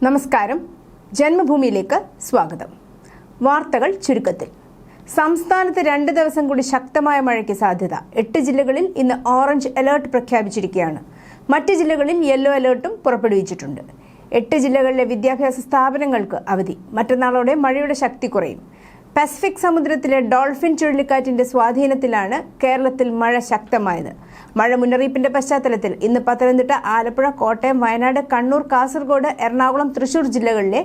നമസ്കാരം. ജന്മഭൂമിയിലേക്ക് സ്വാഗതം. വാർത്തകൾ ചുരുക്കത്തിൽ. സംസ്ഥാനത്ത് 2 ദിവസം കൂടി ശക്തമായ മഴയ്ക്ക് സാധ്യത. 8 ജില്ലകളിൽ ഇന്ന് ഓറഞ്ച് അലേർട്ട് പ്രഖ്യാപിച്ചിരിക്കുകയാണ്. മറ്റ് ജില്ലകളിൽ യെല്ലോ അലേർട്ടും പുറപ്പെടുവിച്ചിട്ടുണ്ട്. 8 ജില്ലകളിലെ വിദ്യാഭ്യാസ സ്ഥാപനങ്ങൾക്ക് അവധി. മറ്റന്നാളോടെ മഴയുടെ ശക്തി കുറയും. പസഫിക് സമുദ്രത്തിലെ ഡോൾഫിൻ ചുഴലിക്കാറ്റിന്റെ സ്വാധീനത്തിലാണ് കേരളത്തിൽ മഴ ശക്തമായത്. മഴ മുന്നറിയിപ്പിന്റെ പശ്ചാത്തലത്തിൽ ഇന്ന് പത്തനംതിട്ട, ആലപ്പുഴ, കോട്ടയം, വയനാട്, കണ്ണൂർ, കാസർഗോഡ്, എറണാകുളം, തൃശൂർ ജില്ലകളിലെ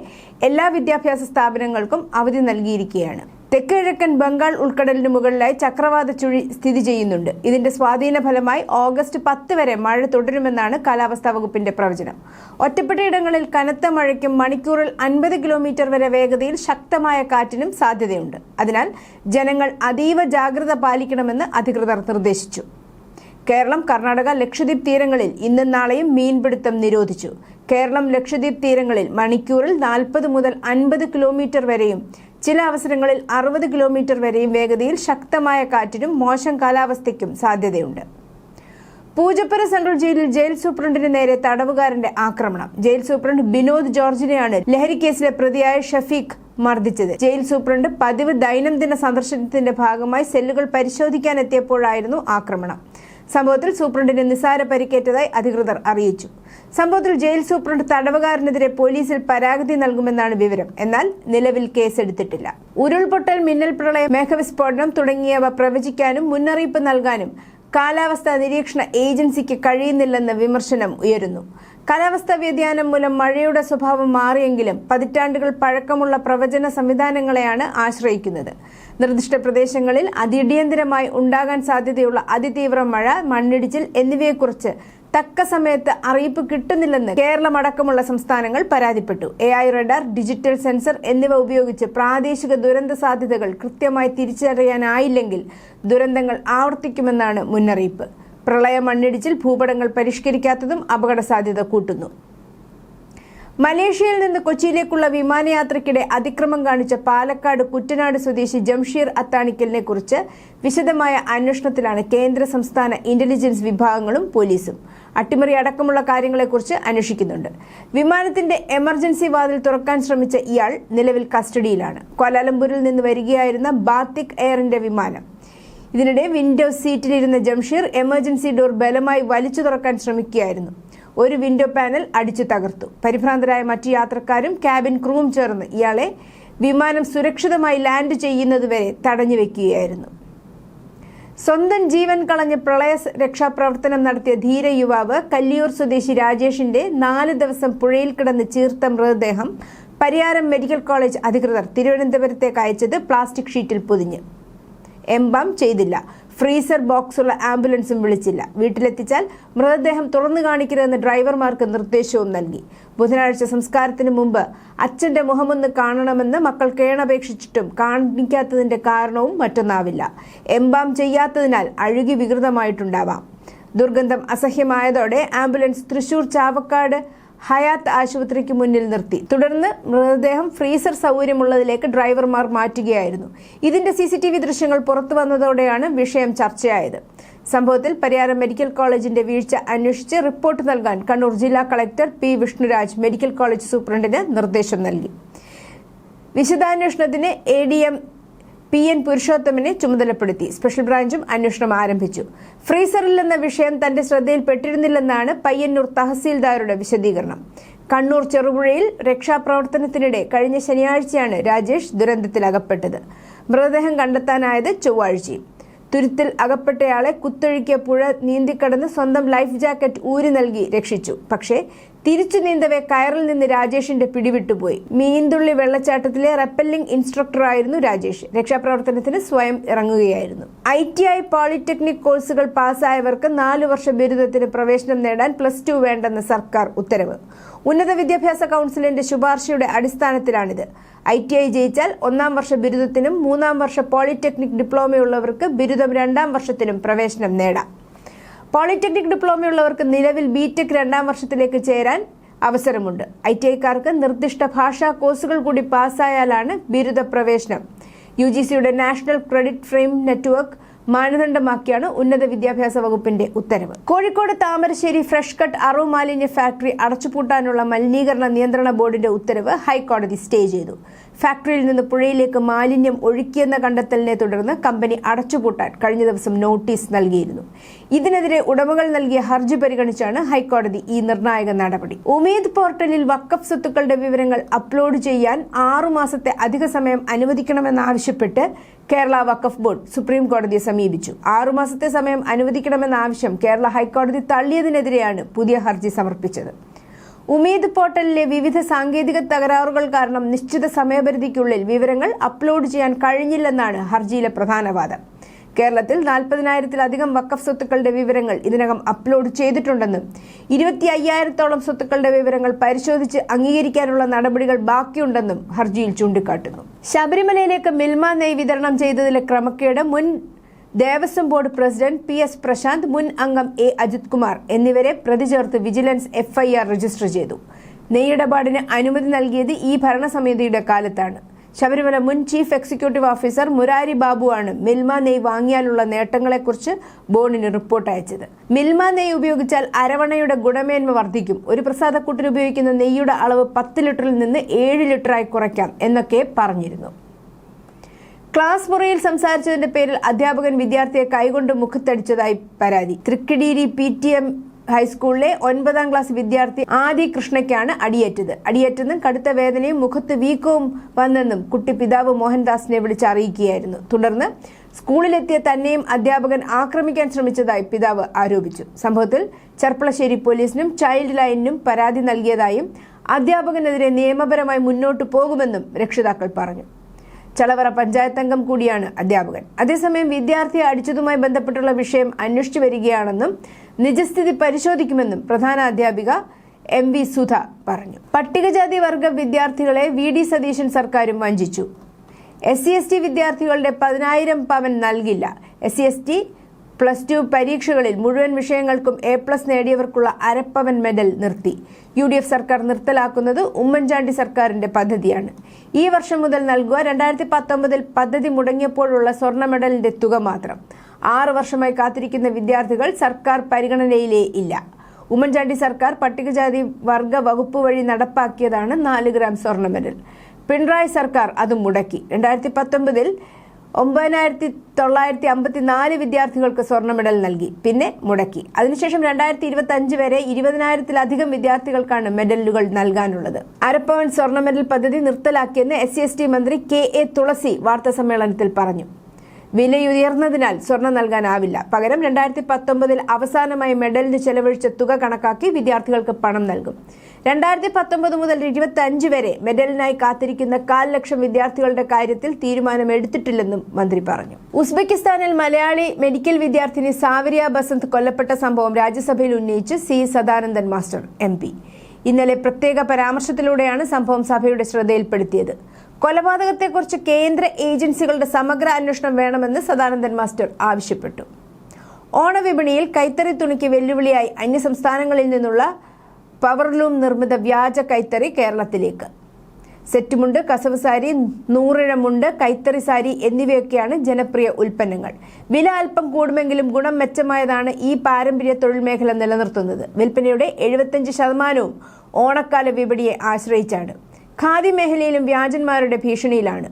എല്ലാ വിദ്യാഭ്യാസ സ്ഥാപനങ്ങൾക്കും അവധി നൽകിയിരിക്കുകയാണ്. തെക്ക് കിഴക്കൻ ബംഗാൾ ഉൾക്കടലിന് മുകളിലായി ചക്രവാത ചുഴി സ്ഥിതി ചെയ്യുന്നുണ്ട്. ഇതിന്റെ സ്വാധീന ഫലമായി ഓഗസ്റ്റ് 10 വരെ മഴ തുടരുമെന്നാണ് കാലാവസ്ഥാ വകുപ്പിന്റെ പ്രവചനം. ഒറ്റപ്പെട്ടയിടങ്ങളിൽ കനത്ത മഴയ്ക്കും മണിക്കൂറിൽ 50 കിലോമീറ്റർ വരെ വേഗതയിൽ ശക്തമായ കാറ്റിനും സാധ്യതയുണ്ട്. അതിനാൽ ജനങ്ങൾ അതീവ ജാഗ്രത പാലിക്കണമെന്ന് അധികൃതർ നിർദ്ദേശിച്ചു. കേരളം, കർണാടക, ലക്ഷദ്വീപ് തീരങ്ങളിൽ ഇന്നും നാളെയും മീൻപിടുത്തം നിരോധിച്ചു. കേരളം, ലക്ഷദ്വീപ് തീരങ്ങളിൽ മണിക്കൂറിൽ 40 മുതൽ 50 കിലോമീറ്റർ വരെയും ചില അവസരങ്ങളിൽ 60 കിലോമീറ്റർ വരെയും വേഗതയിൽ ശക്തമായ കാറ്റിനും മോശം കാലാവസ്ഥയ്ക്കും സാധ്യതയുണ്ട്. പൂജപ്പുര സെൻട്രൽ ജയിലിൽ ജയിൽ സൂപ്രണ്ടിന് നേരെ തടവുകാരന്റെ ആക്രമണം. ജയിൽ സൂപ്രണ്ട് ബിനോദ് ജോർജിനെയാണ് ലഹരിക്കേസിലെ പ്രതിയായ ഷഫീഖ് മർദ്ദിച്ചത്. ജയിൽ സൂപ്രണ്ട് പതിവ് ദൈനംദിന സന്ദർശനത്തിന്റെ ഭാഗമായി സെല്ലുകൾ പരിശോധിക്കാനെത്തിയപ്പോഴായിരുന്നു ആക്രമണം. സംഭവത്തിൽ സൂപ്രണ്ടിന് നിസാര പരിക്കേറ്റതായി അധികൃതർ അറിയിച്ചു. സംഭവത്തിൽ ജയിൽ സൂപ്രണ്ട് തടവുകാരനെതിരെ പോലീസിൽ പരാതി നൽകുമെന്നാണ് വിവരം. എന്നാൽ നിലവിൽ കേസെടുത്തിട്ടില്ല. ഉരുൾപൊട്ടൽ, മിന്നൽ പ്രളയം, മേഘവിസ്ഫോടനം തുടങ്ങിയവ പ്രവചിക്കാനും മുന്നറിയിപ്പ് നൽകാനും കാലാവസ്ഥാ നിരീക്ഷണ ഏജൻസിക്ക് കഴിയുന്നില്ലെന്ന് വിമർശനം ഉയരുന്നു. കാലാവസ്ഥാ വ്യതിയാനം മൂലം മഴയുടെ സ്വഭാവം മാറിയെങ്കിലും പതിറ്റാണ്ടുകൾ പഴക്കമുള്ള പ്രവചന സംവിധാനങ്ങളെയാണ് ആശ്രയിക്കുന്നത്. നിർദ്ദിഷ്ട പ്രദേശങ്ങളിൽ അതിഅടിയന്തരമായി ഉണ്ടാകാൻ സാധ്യതയുള്ള അതിതീവ്ര മഴ, മണ്ണിടിച്ചിൽ എന്നിവയെക്കുറിച്ച് തക്ക സമയത്ത് അറിയിപ്പ് കിട്ടുന്നില്ലെന്ന് കേരളമടക്കമുള്ള സംസ്ഥാനങ്ങൾ പരാതിപ്പെട്ടു. AI റഡാർ, ഡിജിറ്റൽ സെൻസർ എന്നിവ ഉപയോഗിച്ച് പ്രാദേശിക ദുരന്ത സാധ്യതകൾ കൃത്യമായി തിരിച്ചറിയാനായില്ലെങ്കിൽ ദുരന്തങ്ങൾ ആവർത്തിക്കുമെന്നാണ് മുന്നറിയിപ്പ്. പ്രളയ, മണ്ണിടിച്ചിൽ, ഭൂപടങ്ങൾ പരിഷ്കരിക്കാത്തതും അപകട സാധ്യത കൂട്ടുന്നു. മലേഷ്യയിൽ നിന്ന് കൊച്ചിയിലേക്കുള്ള വിമാനയാത്രയ്ക്കിടെ അതിക്രമം കാണിച്ച പാലക്കാട് കുട്ടനാട് സ്വദേശി ജംഷീർ അത്താണിക്കലിനെ കുറിച്ച് വിശദമായ അന്വേഷണത്തിലാണ് കേന്ദ്ര, സംസ്ഥാന ഇന്റലിജൻസ് വിഭാഗങ്ങളും പോലീസും. അട്ടിമറി അടക്കമുള്ള കാര്യങ്ങളെക്കുറിച്ച് അന്വേഷിക്കുന്നുണ്ട്. വിമാനത്തിന്റെ എമർജൻസി വാതിൽ തുറക്കാൻ ശ്രമിച്ച ഇയാൾ നിലവിൽ കസ്റ്റഡിയിലാണ്. ക്വാലാലംപൂരിൽ നിന്ന് വരികയായിരുന്ന ബാത്തിക് എയറിന്റെ വിമാനം. ഇതിനിടെ വിൻഡോ സീറ്റിലിരുന്ന ജംഷീർ എമർജൻസി ഡോർ ബലമായി വലിച്ചു തുറക്കാൻ ശ്രമിക്കുകയായിരുന്നു. ഒരു വിൻഡോ പാനൽ അടിച്ചു തകർത്തു. പരിഭ്രാന്തരായ മറ്റു യാത്രക്കാരും ക്യാബിൻ ക്രൂവും ചേർന്ന് ഇയാളെ വിമാനം സുരക്ഷിതമായി ലാൻഡ് ചെയ്യുന്നതുവരെ തടഞ്ഞു വെക്കുകയായിരുന്നു. സ്വന്തം ജീവൻ കളഞ്ഞ് പ്രളയ രക്ഷാപ്രവർത്തനം നടത്തിയ ധീര യുവാവ് കല്ലിയൂർ സ്വദേശി രാജേഷിന്റെ 4 ദിവസം പുഴയിൽ കിടന്ന് ചീർത്ത മൃതദേഹം പരിയാരം മെഡിക്കൽ കോളേജ് അധികൃതർ തിരുവനന്തപുരത്തേക്ക് അയച്ചത് പ്ലാസ്റ്റിക് ഷീറ്റിൽ പൊതിഞ്ഞ്. എംബാം ചെയ്തില്ല. ഫ്രീസർ ബോക്സുള്ള ആംബുലൻസും വിളിച്ചില്ല. വീട്ടിലെത്തിച്ചാൽ മൃതദേഹം തുറന്നു കാണിക്കരുതെന്ന് ഡ്രൈവർമാർക്ക് നിർദ്ദേശവും നൽകി. ബുധനാഴ്ച സംസ്കാരത്തിന് മുമ്പ് അച്ഛന്റെ മുഖമൊന്ന് കാണണമെന്ന് മക്കൾ കേണപേക്ഷിച്ചിട്ടും കാണിക്കാത്തതിന്റെ കാരണവും മറ്റൊന്നാവില്ല. എംബാം ചെയ്യാത്തതിനാൽ അഴുകി വികൃതമായിട്ടുണ്ടാവാം. ദുർഗന്ധം അസഹ്യമായതോടെ ആംബുലൻസ് തൃശൂർ ചാവക്കാട് ഹയാത്ത് ആശുപത്രിക്ക് മുന്നിൽ നിർത്തി. തുടർന്ന് മൃതദേഹം ഫ്രീസർ സൗകര്യമുള്ളതിലേക്ക് ഡ്രൈവർമാർ മാറ്റുകയായിരുന്നു. ഇതിന്റെ CCTV ദൃശ്യങ്ങൾ പുറത്തു വന്നതോടെയാണ് വിഷയം ചർച്ചയായത്. സംഭവത്തിൽ പരിയാരം മെഡിക്കൽ കോളേജിന്റെ വീഴ്ച അന്വേഷിച്ച് റിപ്പോർട്ട് നൽകാൻ കണ്ണൂർ ജില്ലാ collector P. Vishnuraj medical college സൂപ്രണ്ടിന് നിർദ്ദേശം നൽകി. വിശദാന്വേഷണത്തിന് ADM PN പുരുഷോത്തമനെ ചുമതലപ്പെടുത്തി. സ്പെഷ്യൽ ബ്രാഞ്ചും അന്വേഷണം ആരംഭിച്ചു. ഫ്രീസറിലെന്ന വിഷയം തന്റെ ശ്രദ്ധയിൽപ്പെട്ടിരുന്നില്ലെന്നാണ് പയ്യന്നൂർ തഹസീൽദാരുടെ വിശദീകരണം. കണ്ണൂർ ചെറുപുഴയിൽ രക്ഷാപ്രവർത്തനത്തിനിടെ കഴിഞ്ഞ ശനിയാഴ്ചയാണ് രാജേഷ് ദുരന്തത്തിലകപ്പെട്ടത്. മൃതദേഹം കണ്ടെത്താനായത് ചൊവ്വാഴ്ചയും. തുരുത്തിൽ അകപ്പെട്ടയാളെ കുത്തൊഴുക്കിയ പുഴ നീന്തിക്കടന്ന് സ്വന്തം ലൈഫ് ജാക്കറ്റ് ഊരി നൽകി രക്ഷിച്ചു. പക്ഷേ തിരിച്ചു നീന്തവേ കയറിൽ നിന്ന് രാജേഷിന്റെ പിടിവിട്ടുപോയി. മീൻതുള്ളി വെള്ളച്ചാട്ടത്തിലെ റെപ്പല്ലിംഗ് ഇൻസ്ട്രക്ടറായിരുന്നു രാജേഷ്. രക്ഷാപ്രവർത്തനത്തിന് സ്വയം ഇറങ്ങുകയായിരുന്നു. ITI പോളിടെക്നിക് കോഴ്സുകൾ പാസ്സായവർക്ക് 4 വർഷ ബിരുദത്തിന് പ്രവേശനം നേടാൻ +2 വേണ്ടെന്ന് സർക്കാർ ഉത്തരവ്. ഉന്നത വിദ്യാഭ്യാസ കൗൺസിലിന്റെ ശുപാർശയുടെ അടിസ്ഥാനത്തിലാണിത്. ITI ജയിച്ചാൽ 1-ാം വർഷ ബിരുദത്തിനും 3-ാം വർഷ പോളിടെക്നിക് ഡിപ്ലോമയുള്ളവർക്ക് ബിരുദം 2-ാം വർഷത്തിനും പ്രവേശനം നേടാം. പോളിടെക്നിക് ഡിപ്ലോമയുള്ളവർക്ക് നിലവിൽ BTech 2-ാം വർഷത്തിലേക്ക് ചേരാൻ അവസരമുണ്ട്. ITIക്കാർക്ക് നിർദ്ദിഷ്ട ഭാഷാ കോഴ്സുകൾ കൂടി പാസ്സായാലാണ് ബിരുദ പ്രവേശനം. UGCയുടെ നാഷണൽ ക്രെഡിറ്റ് ഫ്രെയിം നെറ്റ്വർക്ക് മാനദണ്ഡമാക്കിയാണ് ഉന്നത വിദ്യാഭ്യാസ വകുപ്പിന്റെ ഉത്തരവ്. കോഴിക്കോട് താമരശ്ശേരി ഫ്രഷ് കട്ട് അറു മാലിന്യ ഫാക്ടറി അടച്ചുപൂട്ടാനുള്ള മലിനീകരണ നിയന്ത്രണ ബോർഡിന്റെ ഉത്തരവ് ഹൈക്കോടതി സ്റ്റേ ചെയ്തു. ഫാക്ടറിയിൽ നിന്ന് പുഴയിലേക്ക് മാലിന്യം ഒഴുക്കിയെന്ന കണ്ടെത്തലിനെ തുടർന്ന് കമ്പനി അടച്ചുപൂട്ടാൻ കഴിഞ്ഞ ദിവസം നോട്ടീസ് നൽകിയിരുന്നു. ഇതിനെതിരെ ഉടമകൾ നൽകിയ ഹർജി പരിഗണിച്ചാണ് ഹൈക്കോടതി ഈ നിർണായക നടപടി. ഉമീദ് പോർട്ടലിൽ വഖഫ് സ്വത്തുക്കളുടെ വിവരങ്ങൾ അപ്ലോഡ് ചെയ്യാൻ 6 മാസത്തെ അധിക സമയം അനുവദിക്കണമെന്നാവശ്യപ്പെട്ട് കേരള വഖഫ് ബോർഡ് സുപ്രീം കോടതിയെ സമീപിച്ചു. 6 മാസത്തെ സമയം അനുവദിക്കണമെന്ന ആവശ്യം കേരള ഹൈക്കോടതി തള്ളിയതിനെതിരെയാണ് പുതിയ ഹർജി സമർപ്പിച്ചത്. ഉമീദ് പോർട്ടലിലെ വിവിധ സാങ്കേതിക തകരാറുകൾ കാരണം നിശ്ചിത സമയപരിധിക്കുള്ളിൽ വിവരങ്ങൾ അപ്ലോഡ് ചെയ്യാൻ കഴിഞ്ഞില്ലെന്നാണ് ഹർജിയിലെ പ്രധാന വാദം. കേരളത്തിൽ 40,000-ത്തിലധികം വഖഫ് സ്വത്തുക്കളുടെ വിവരങ്ങൾ ഇതിനകം അപ്ലോഡ് ചെയ്തിട്ടുണ്ടെന്നും 25,000-ത്തോളം സ്വത്തുക്കളുടെ വിവരങ്ങൾ പരിശോധിച്ച് അംഗീകരിക്കാനുള്ള നടപടികൾ ബാക്കിയുണ്ടെന്നും ഹർജിയിൽ ചൂണ്ടിക്കാട്ടുന്നു. ശബരിമലയിലേക്ക് മിൽമ നെയ് വിതരണം ചെയ്തതിലെ ക്രമക്കേട് മുൻ Devaswom board president PS Prasanth, മുൻ അംഗം A അജിത് കുമാർ എന്നിവരെ പ്രതി ചേർത്ത് വിജിലൻസ് FIR രജിസ്റ്റർ ചെയ്തു. നെയ്യിടപാടിന് അനുമതി നൽകിയത് ഈ ഭരണസമിതിയുടെ കാലത്താണ്. ശബരിമല മുൻ ചീഫ് എക്സിക്യൂട്ടീവ് ഓഫീസർ മുരാരി ബാബുവാണ് മിൽമ നെയ് വാങ്ങിയാലുള്ള നേട്ടങ്ങളെക്കുറിച്ച് ബോർഡിന് റിപ്പോർട്ട് അയച്ചത്. മിൽമ നെയ് ഉപയോഗിച്ചാൽ അരവണയുടെ ഗുണമേന്മ വർദ്ധിക്കും, ഒരു പ്രസാദക്കൂട്ടിന് ഉപയോഗിക്കുന്ന നെയ്യുടെ അളവ് 10 ലിറ്ററിൽ നിന്ന് 7 ലിറ്ററായി കുറയ്ക്കാം എന്നൊക്കെ പറഞ്ഞിരുന്നു. ക്ലാസ് മുറിയിൽ സംസാരിച്ചതിന്റെ പേരിൽ അധ്യാപകൻ വിദ്യാർത്ഥിയെ കൈകൊണ്ട് മുഖത്തടിച്ചതായി പരാതി. തൃക്കിടീരി PTM ഹൈസ്കൂളിലെ 9ാം ക്ലാസ് വിദ്യാർത്ഥി ആദി കൃഷ്ണയ്ക്കാണ് അടിയേറ്റെന്നും കടുത്ത വേദനയും മുഖത്ത് വീക്കവും വന്നെന്നും കുട്ടി പിതാവ് മോഹൻദാസിനെ വിളിച്ച് അറിയിക്കുകയായിരുന്നു. തുടർന്ന് സ്കൂളിലെത്തിയ തന്നെയും അധ്യാപകൻ ആക്രമിക്കാൻ ശ്രമിച്ചതായി പിതാവ് ആരോപിച്ചു. സംഭവത്തിൽ ചെർപ്പളശ്ശേരി പോലീസിനും ചൈൽഡ് ലൈനിനും പരാതി നൽകിയതായും അധ്യാപകനെതിരെ നിയമപരമായി മുന്നോട്ടു പോകുമെന്നും രക്ഷിതാക്കൾ പറഞ്ഞു. ചളവറ പഞ്ചായത്ത് അംഗം കൂടിയാണ് അധ്യാപകൻ. അതേസമയം വിദ്യാർത്ഥിയെ അടിച്ചതുമായി ബന്ധപ്പെട്ടുള്ള വിഷയം അന്വേഷിച്ചു വരികയാണെന്നും നിജസ്ഥിതി പരിശോധിക്കുമെന്നും പ്രധാന അധ്യാപിക MV സുധ പറഞ്ഞു. പട്ടികജാതി വർഗ വിദ്യാർത്ഥികളെ VD സതീശൻ സർക്കാരും വഞ്ചിച്ചു. SC/ST വിദ്യാർത്ഥികളുടെ 10,000 പവൻ നൽകില്ല. SC/ST +2 പരീക്ഷകളിൽ മുഴുവൻ വിഷയങ്ങൾക്കും A+ നേടിയവർക്കുള്ള അരപ്പവൻ മെഡൽ നിർത്തി. UDF സർക്കാർ നിർത്തലാക്കുന്നത് ഉമ്മൻചാണ്ടി സർക്കാരിന്റെ പദ്ധതിയാണ്. ഈ വർഷം മുതൽ നൽകുക 2019-ൽ പദ്ധതി മുടങ്ങിയപ്പോഴുള്ള സ്വർണ്ണ മെഡലിന്റെ തുക മാത്രം. 6 വർഷമായി കാത്തിരിക്കുന്ന വിദ്യാർത്ഥികൾ സർക്കാർ പരിഗണനയിലേ ഇല്ല. ഉമ്മൻചാണ്ടി സർക്കാർ പട്ടികജാതി വർഗ വകുപ്പ് വഴി നടപ്പാക്കിയതാണ് 4 ഗ്രാം സ്വർണ്ണ മെഡൽ. പിണറായി സർക്കാർ അത് മുടക്കി. 2019-ൽ 9,954 വിദ്യാർത്ഥികൾക്ക് സ്വർണ്ണ മെഡൽ നൽകി, പിന്നെ മുടക്കി. അതിനുശേഷം 2025 വരെ 20,000-ത്തിലധികം വിദ്യാർത്ഥികൾക്കാണ് മെഡലുകൾ നൽകാനുള്ളത്. അരപ്പവൻ സ്വർണ്ണ മെഡൽ പദ്ധതി നിർത്തലാക്കിയെന്ന് SC/ST മന്ത്രി KA തുളസി വാർത്താസമ്മേളനത്തിൽ പറഞ്ഞു. വിലയുയർന്നതിനാൽ സ്വർണം നൽകാനാവില്ല. പകരം 2019-ൽ അവസാനമായി മെഡലിന് ചെലവഴിച്ച തുക കണക്കാക്കി വിദ്യാർത്ഥികൾക്ക് പണം നൽകും. 2019 മുതൽ 2025 വരെ മെഡലിനായി കാത്തിരിക്കുന്ന 1,00,000 വിദ്യാർത്ഥികളുടെ കാര്യത്തിൽ തീരുമാനമെടുത്തിട്ടില്ലെന്നും മന്ത്രി പറഞ്ഞു. ഉസ്ബെക്കിസ്ഥാനിൽ മലയാളി മെഡിക്കൽ വിദ്യാർത്ഥിനി സാവരിയ ബസന്ത് കൊല്ലപ്പെട്ട സംഭവം രാജ്യസഭയിൽ ഉന്നയിച്ച് C സദാനന്ദൻ മാസ്റ്റർ MP. ഇന്നലെ പ്രത്യേക പരാമർശത്തിലൂടെയാണ് സംഭവം സഭയുടെ ശ്രദ്ധയിൽപ്പെടുത്തിയത്. കൊലപാതകത്തെക്കുറിച്ച് കേന്ദ്ര ഏജൻസികളുടെ സമഗ്ര അന്വേഷണം വേണമെന്ന് സദാനന്ദൻ മാസ്റ്റർ ആവശ്യപ്പെട്ടു. ഓണവിപണിയിൽ കൈത്തറി തുണിക്ക് വെല്ലുവിളിയായി അന്യസംസ്ഥാനങ്ങളിൽ നിന്നുള്ള പവർലൂം നിർമ്മിത വ്യാജ കൈത്തറി കേരളത്തിലേക്ക്. സെറ്റുമുണ്ട്, കസവ് സാരി, നൂറിഴമുണ്ട്, കൈത്തറി സാരി എന്നിവയൊക്കെയാണ് ജനപ്രിയ ഉൽപ്പന്നങ്ങൾ. വില അല്പം കൂടുമെങ്കിലും ഗുണം മെച്ചമായതാണ് ഈ പാരമ്പര്യ തൊഴിൽ മേഖല നിലനിർത്തുന്നത്. വിൽപ്പനയുടെ 75% ഓണക്കാല വിപണിയെ ആശ്രയിച്ചാണ്. ഖാദി മേഖലയിലും വ്യാജന്മാരുടെ ഭീഷണിയിലാണ്.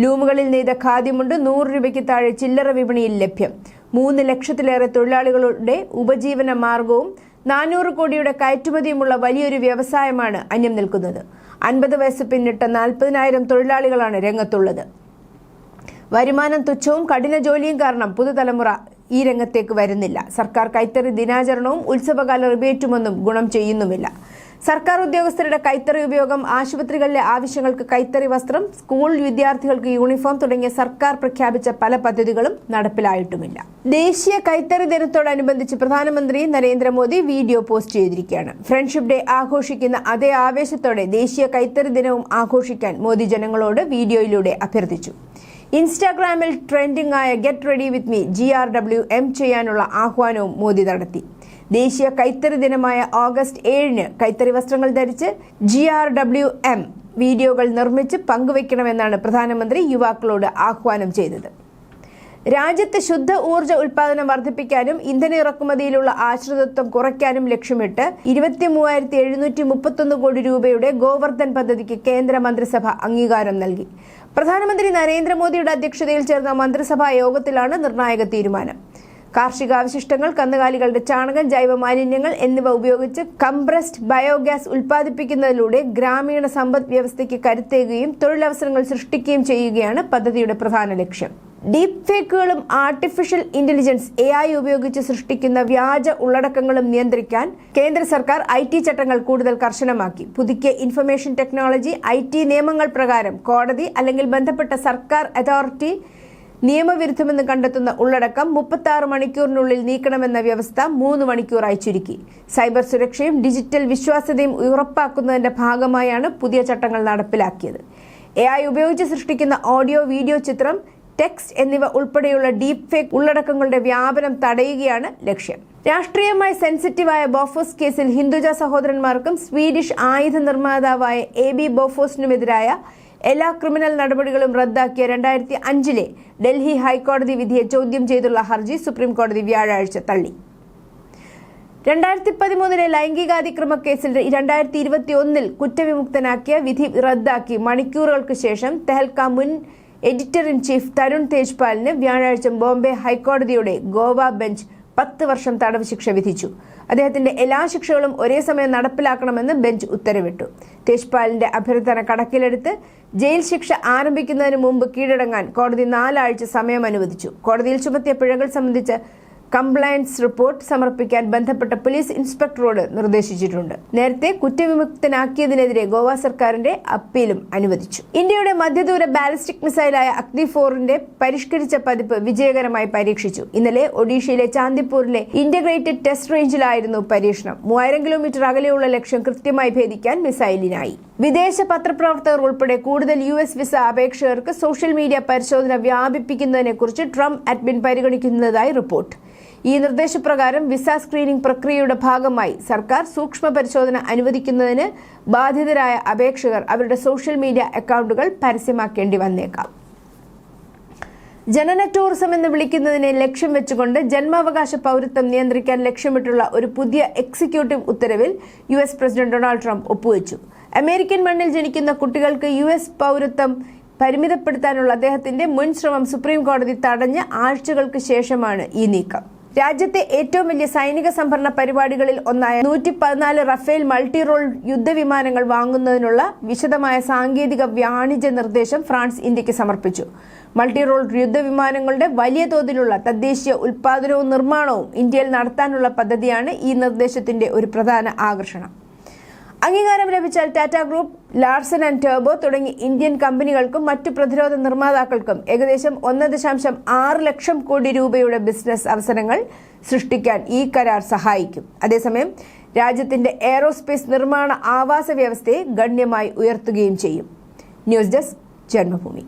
ലൂമുകളിൽ നെയ്ത ഖാദിമുണ്ട് 100 രൂപയ്ക്ക് താഴെ ചില്ലറ വിപണിയിൽ ലഭ്യം. 3 ലക്ഷത്തിലേറെ തൊഴിലാളികളുടെ ഉപജീവന മാർഗവും 400 കോടിയുടെ കയറ്റുമതിയുമുള്ള വലിയൊരു വ്യവസായമാണ് അന്യം നിൽക്കുന്നത്. 50 വയസ്സ് പിന്നിട്ട 40,000 തൊഴിലാളികളാണ് രംഗത്തുള്ളത്. വരുമാനം തുച്ഛവും കഠിന ജോലിയും കാരണം പുതുതലമുറ ഈ രംഗത്തേക്ക് വരുന്നില്ല. സർക്കാർ കൈത്തറി ദിനാചരണവും ഉത്സവകാല റിബേറ്റുമൊന്നും ഗുണം ചെയ്യുന്നുമില്ല. സർക്കാർ ഉദ്യോഗസ്ഥരുടെ കൈത്തറി ഉപയോഗം, ആശുപത്രികളിലെ ആവശ്യങ്ങൾക്ക് കൈത്തറി വസ്ത്രം, സ്കൂൾ വിദ്യാർത്ഥികൾക്ക് യൂണിഫോം തുടങ്ങിയ സർക്കാർ പ്രഖ്യാപിച്ച പല പദ്ധതികളും നടപ്പിലായിട്ടുമില്ല. ദേശീയ കൈത്തറി ദിനത്തോടനുബന്ധിച്ച് പ്രധാനമന്ത്രി നരേന്ദ്രമോദി വീഡിയോ പോസ്റ്റ് ചെയ്തിരിക്കുകയാണ്. ഫ്രണ്ട്ഷിപ്പ് ഡേ ആഘോഷിക്കുന്ന അതേ ആവേശത്തോടെ ദേശീയ കൈത്തറി ദിനവും ആഘോഷിക്കാൻ മോദി ജനങ്ങളോട് വീഡിയോയിലൂടെ അഭ്യർത്ഥിച്ചു. ഇൻസ്റ്റാഗ്രാമിൽ ട്രെൻഡിംഗ് ആയ get ready with me GRWM ചെയ്യാനുള്ള ആഹ്വാനവും മോദി നടത്തി. ദേശീയ കൈത്തറി ദിനമായ ഓഗസ്റ്റ് 7-ന് കൈത്തറി വസ്ത്രങ്ങൾ ധരിച്ച് GRWM വീഡിയോകൾ നിർമ്മിച്ച് പങ്കുവയ്ക്കണമെന്നാണ് പ്രധാനമന്ത്രി യുവാക്കളോട് ആഹ്വാനം ചെയ്തത്. രാജ്യത്ത് ശുദ്ധ ഊർജ്ജ ഉൽപാദനം വർദ്ധിപ്പിക്കാനും ഇന്ധന ഇറക്കുമതിയിലുള്ള ആശ്രിതത്വം കുറയ്ക്കാനും ലക്ഷ്യമിട്ട് 23,731 കോടി രൂപയുടെ ഗോവർദ്ധൻ പദ്ധതിക്ക് കേന്ദ്ര മന്ത്രിസഭ അംഗീകാരം നൽകി. പ്രധാനമന്ത്രി നരേന്ദ്രമോദിയുടെ അധ്യക്ഷതയിൽ ചേർന്ന മന്ത്രിസഭാ യോഗത്തിലാണ് നിർണായക തീരുമാനം. കാർഷികാവശിഷ്ടങ്ങൾ, കന്നുകാലികളുടെ ചാണകം, ജൈവ മാലിന്യങ്ങൾ എന്നിവ ഉപയോഗിച്ച് കംപ്രസ്ഡ് ബയോഗ്യാസ് ഉൽപ്പാദിപ്പിക്കുന്നതിലൂടെ ഗ്രാമീണ സമ്പദ് വ്യവസ്ഥയ്ക്ക് കരുത്തേകുകയും തൊഴിലവസരങ്ങൾ സൃഷ്ടിക്കുകയും ചെയ്യുകയാണ് പദ്ധതിയുടെ പ്രധാന ലക്ഷ്യം. ഡീപ് ഫേക്കുകളും ആർട്ടിഫിഷ്യൽ ഇന്റലിജൻസ് AI ഉപയോഗിച്ച് സൃഷ്ടിക്കുന്ന വ്യാജ ഉള്ളടക്കങ്ങളും നിയന്ത്രിക്കാൻ കേന്ദ്ര സർക്കാർ IT ചട്ടങ്ങൾ കൂടുതൽ കർശനമാക്കി. പുതുക്കിയ ഇൻഫർമേഷൻ ടെക്നോളജി IT നിയമങ്ങൾ പ്രകാരം കോടതി അല്ലെങ്കിൽ ബന്ധപ്പെട്ട സർക്കാർ അതോറിറ്റി നിയമവിരുദ്ധമെന്ന് കണ്ടെത്തുന്ന ഉള്ളടക്കം 36 മണിക്കൂറിനുള്ളിൽ നീക്കണമെന്ന വ്യവസ്ഥ 3 മണിക്കൂറായി ചുരുക്കി. സൈബർ സുരക്ഷയും ഡിജിറ്റൽ വിശ്വാസ്യതയും ഉറപ്പാക്കുന്നതിന്റെ ഭാഗമായാണ് പുതിയ ചട്ടങ്ങൾ നടപ്പിലാക്കിയത്. AI ഉപയോഗിച്ച് സൃഷ്ടിക്കുന്ന ഓഡിയോ, വീഡിയോ, ചിത്രം, ടെക്സ്റ്റ് എന്നിവ ഉൾപ്പെടെയുള്ള ഡീപ് ഫേക്ക് ഉള്ളടക്കങ്ങളുടെ വ്യാപനം തടയുകയാണ് ലക്ഷ്യം. രാഷ്ട്രീയമായി സെൻസിറ്റീവായ ബോഫോസ് കേസിൽ ഹിന്ദുജ സഹോദരന്മാർക്കും സ്വീഡിഷ് ആയുധ നിർമ്മാതാവായ AB ബോഫോസിനുമെതിരായ എല്ലാ ക്രിമിനൽ നടപടികളും റദ്ദാക്കിയ 2005 ഡൽഹി ഹൈക്കോടതി വിധിയെ ചോദ്യം ചെയ്തുള്ള ഹർജി സുപ്രീം കോടതി വ്യാഴാഴ്ച തള്ളി. 2013 ലൈംഗികാതിക്രമ കേസിൽ 2021 കുറ്റവിമുക്തനാക്കിയ വിധി റദ്ദാക്കി മണിക്കൂറുകൾക്ക് ശേഷം തെഹൽക്ക മുൻ എഡിറ്റർ ഇൻ ചീഫ് തരുൺ തേജ്പാലിന് വ്യാഴാഴ്ച ബോംബെ ഹൈക്കോടതിയുടെ ഗോവ ബെഞ്ച് 10 വർഷം തടവ് ശിക്ഷ വിധിച്ചു. അദ്ദേഹത്തിന്റെ എല്ലാ ശിക്ഷകളും ഒരേ സമയം നടപ്പിലാക്കണമെന്ന് ബെഞ്ച് ഉത്തരവിട്ടു. തേജ്പാലിന്റെ അഭ്യർത്ഥന കണക്കിലെടുത്ത് ജയിൽ ശിക്ഷ ആരംഭിക്കുന്നതിന് മുമ്പ് കീഴടങ്ങാൻ കോടതി 4 ആഴ്ച സമയം അനുവദിച്ചു. കോടതിയിൽ ചുമത്തിയ പിഴകൾ സംബന്ധിച്ച് കംപ്ലയൻസ് റിപ്പോർട്ട് സമർപ്പിക്കാൻ ബന്ധപ്പെട്ട പോലീസ് ഇൻസ്പെക്ടറോട് നിർദ്ദേശിച്ചിട്ടുണ്ട്. നേരത്തെ കുറ്റവിമുക്തനാക്കിയതിനെതിരെ ഗോവ സർക്കാരിന്റെ അപ്പീലും അനുവദിച്ചു. ഇന്ത്യയുടെ മധ്യദൂര ബാലിസ്റ്റിക് മിസൈലായ അഗ്നി 4ന്റെ പരിഷ്കരിച്ച പതിപ്പ് വിജയകരമായി പരീക്ഷിച്ചു. ഇന്നലെ ഒഡീഷയിലെ ചാന്ദിപ്പൂരിലെ ഇന്റഗ്രേറ്റഡ് ടെസ്റ്റ് റേഞ്ചിലായിരുന്നു പരീക്ഷണം. 3000 കിലോമീറ്റർ അകലെയുള്ള ലക്ഷ്യം കൃത്യമായി ഭേദിക്കാൻ മിസൈലിനായി. വിദേശ പത്രപ്രവർത്തകർ ഉൾപ്പെടെ കൂടുതൽ US വിസ അപേക്ഷകർക്ക് സോഷ്യൽ മീഡിയ പരിശോധന വ്യാപിപ്പിക്കുന്നതിനെക്കുറിച്ച് ട്രംപ് അഡ്മിൻ പരിഗണിക്കുന്നതായി റിപ്പോർട്ട്. ഈ നിർദ്ദേശപ്രകാരം വിസ സ്ക്രീനിംഗ് പ്രക്രിയയുടെ ഭാഗമായി സർക്കാർ സൂക്ഷ്മ പരിശോധന അനുവദിക്കുന്നതിന് ബാധിതരായ അപേക്ഷകർ അവരുടെ സോഷ്യൽ മീഡിയ അക്കൗണ്ടുകൾ പരസ്യമാക്കേണ്ടി വന്നേക്കാം. ജനന ടൂറിസം എന്ന് വിളിക്കുന്നതിനെ ലക്ഷ്യം വെച്ചുകൊണ്ട് ജന്മാവകാശ പൗരത്വം നിയന്ത്രിക്കാൻ ലക്ഷ്യമിട്ടുള്ള ഒരു പുതിയ എക്സിക്യൂട്ടീവ് ഉത്തരവിൽ US പ്രസിഡന്റ് ഡൊണാൾഡ് ട്രംപ് ഒപ്പുവെച്ചു. അമേരിക്കൻ മണ്ണിൽ ജനിക്കുന്ന കുട്ടികൾക്ക് US പൗരത്വം പരിമിതപ്പെടുത്താനുള്ള അദ്ദേഹത്തിന്റെ മുൻ ശ്രമം സുപ്രീം കോടതി തടഞ്ഞ ആഴ്ചകൾക്ക് ശേഷമാണ് ഈ നീക്കം. രാജ്യത്തെ ഏറ്റവും വലിയ സൈനിക സംഭരണ പരിപാടികളിൽ ഒന്നായ 114 റഫേൽ മൾട്ടി റോൾ യുദ്ധവിമാനങ്ങൾ വാങ്ങുന്നതിനുള്ള വിശദമായ സാങ്കേതിക വാണിജ്യ നിർദ്ദേശം ഫ്രാൻസ് ഇന്ത്യക്ക് സമർപ്പിച്ചു. മൾട്ടി റോൾ യുദ്ധവിമാനങ്ങളുടെ വലിയ തോതിലുള്ള തദ്ദേശീയ ഉൽപാദനവും നിർമ്മാണവും ഇന്ത്യയിൽ നടത്താനുള്ള പദ്ധതിയാണ് ഈ നിർദ്ദേശത്തിന്റെ ഒരു പ്രധാന ആകർഷണം. അംഗീകാരം ലഭിച്ചാൽ Tata group, Larsen and turbo തുടങ്ങി ഇന്ത്യൻ കമ്പനികൾക്കും മറ്റു പ്രതിരോധ നിർമ്മാതാക്കൾക്കും ഏകദേശം 1.6 ലക്ഷം കോടി രൂപയുടെ ബിസിനസ് അവസരങ്ങൾ സൃഷ്ടിക്കാൻ ഈ കരാർ സഹായിക്കും. അതേസമയം രാജ്യത്തിന്റെ എയ്റോസ്പേസ് നിർമ്മാണ ആവാസ വ്യവസ്ഥയെ ഗണ്യമായി ഉയർത്തുകയും ചെയ്യും. News desk Janmabhumi.